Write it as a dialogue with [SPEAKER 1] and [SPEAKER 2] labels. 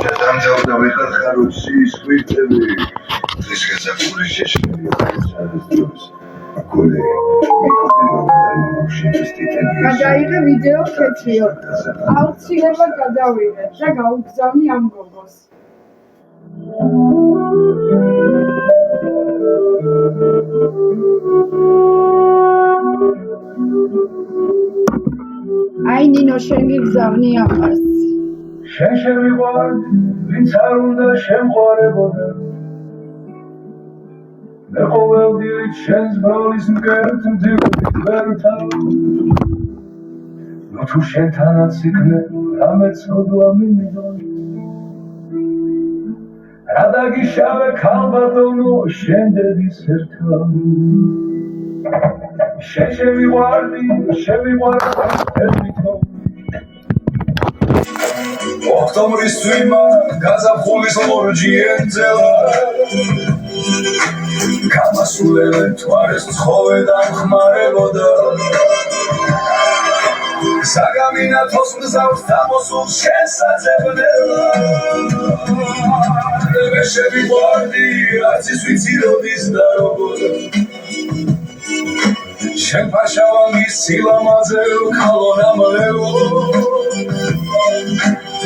[SPEAKER 1] Ჩადამთავრდა ვიხარხაროცი სკვირტები ეს გასაკური შეშლილი არის გოლე
[SPEAKER 2] გადაიღე ვიდეო ქეთიო აუცილებლად გადავიღე და გაუგზავნი ამ გოგოს აი ნინო შენ გიგზავნი ამას
[SPEAKER 3] შენ შემიყვარ ვინც არ უნდა შემყვარებოდა მე ყოველდღიურად შენს ბროლის მკერდ მძივებით ვერ ვთავ ნუ თუ შენთანაც იქნებ რამე ცოდვა მინდორ რა დაგიშავე ქალბატონო შენ დედის ერთხელ შენ შემიყვარდი ეთვითო ოქტომბრის წვიმა გაზაფხულის ლურჯი ენძელა გამასულელენ თვარეს ცხოვე დამხმარებოდა საგამინათოს მგზავს დამოსულ შესაძებნელა მე შევიყვარდი არც ის ვიცი როდის და როგორ შენ ფაშავანგის სილამაზე ქალო ნამლევო